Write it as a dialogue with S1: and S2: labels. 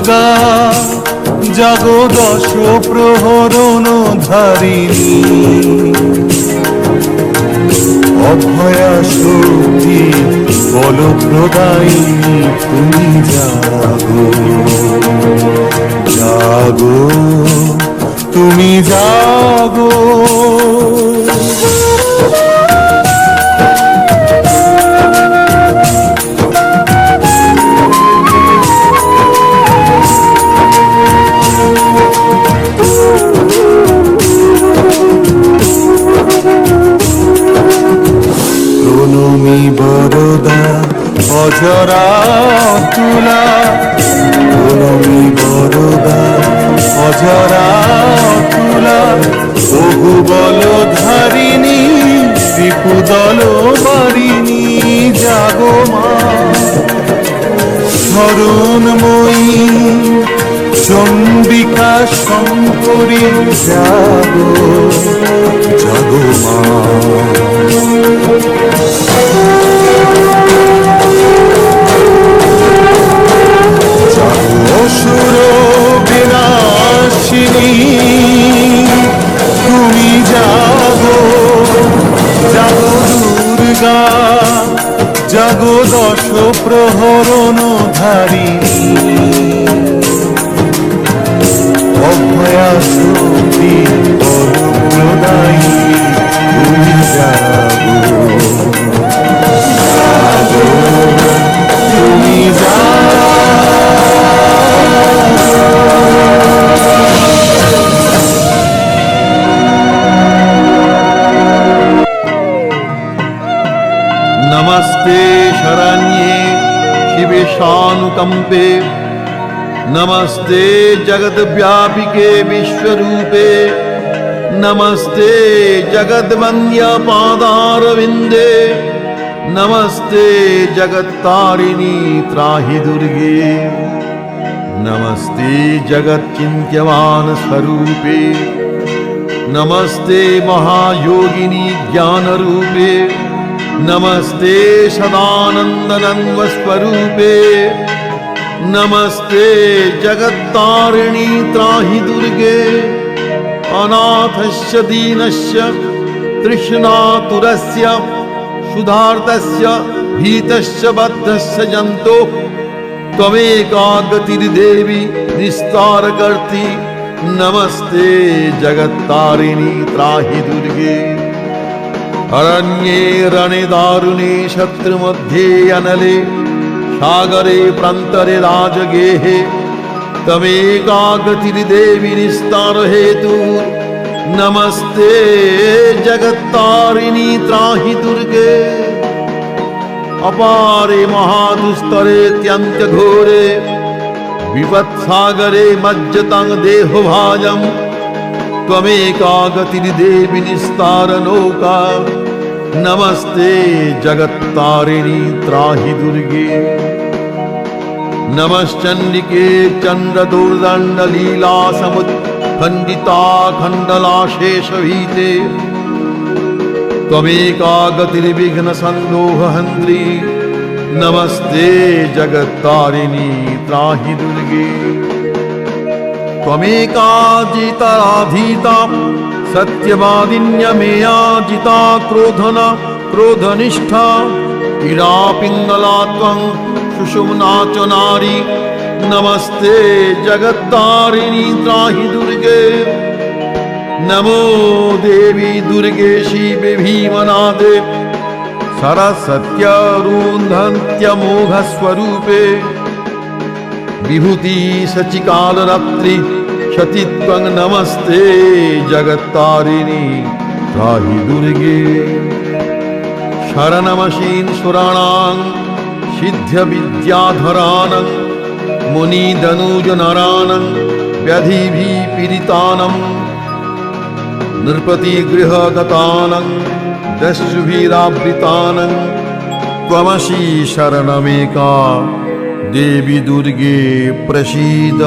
S1: দুর্গা জাগো দশ প্রহরণ ধারিণী অভয়া শক্তি বল প্রদায়িনী তুমি জাগো জাগো তুমি জাগো প্রণমী বরদা অজরা তুলা প্রণমী বরদা অজরা তুলা বহু বল ধারিণী ত্রিপুদল বারিণী জাগো মা শরণময়ী চণ্ডিকা শঙ্করী জাগো জাগো মা অসুর বিনাশিনী তুমি জাগো জাগো দুর্গা জাগো দশ প্রহরণ ধারিণী অভয়া শক্তি বরদায়িনী তুমি জাগো জাগো তুমি জাগো
S2: नमस्ते शरण्ये शिवे शानुकंपे नमस्ते जगद्व्यापिके विश्वरूपे नमस्ते जगद्वन्द्य पादारविन्दे नमस्ते जगत्तारिणी त्राहि दुर्गे नमस्ते जगच्चिन्त्यमान स्वरूपे नमस्ते महायोगिनी ज्ञानरूपे नमस्ते सदानंदनन्द स्वरूपे नमस्ते जगत्तारिणी त्राहि दुर्गे अनाथस्य दीनस्य तृष्णातुरस्य क्षुधार्तस्य भीतस्य बद्धस्य जन्तो त्वमेका गतिर्देवी निस्तारकर्त्री नमस्ते जगत्तारिणी त्राहि दुर्गे अरण्ये रणे दारुणे शत्रुमध्ये अनले सागरे प्रान्तरे राजगेहे तमेका गतिर्देवी निस्तार हेतु नमस्ते जगत्तारिणी त्राहि दुर्गे अपारे महादुस्तरे त्यन्त्यघोरे विपत्सागरे मज्जतं देहभाजं त्वमेका गतिर्देवी निस्तारनौका नमस्ते जगत्तारिणी त्राहि दुर्गे नमश्चण्डिके चन्द्रदुर्दण्डलीला समुत्खण्डिता खण्डलाशेषभीते त्वमेका गतिर्विघ्नसन्दोहहन्त्री नमस्ते जगत्तारिणी त्राहि दुर्गे त्वमेका जिताधीता सत्यवादिन्यमेया जिता क्रोधना क्रोधनिष्ठा इरा पिङ्गला त्वं सुषुम्ना च नारी नमस्ते जगत्तारिणी त्राहि दुर्गे नमो देवी दुर्गे शिवे भीमनादे सरस्वत्यरुन्धन्त्यमोघस्वरूपे विभूति सचिकालरात्रि क्षतित्वं नमस्ते जगत्तारिणी त्राहि दुर्गे शरणमशीन सुराणां सिद्ध्यविद्याधराणां मुनिधनुजनराणां व्याधिभिः पीडितानां नृपतिगृहगतानां दस्युभिरावृतानां त्वमसि शरणमेका देवी दुर्गे प्रसीद।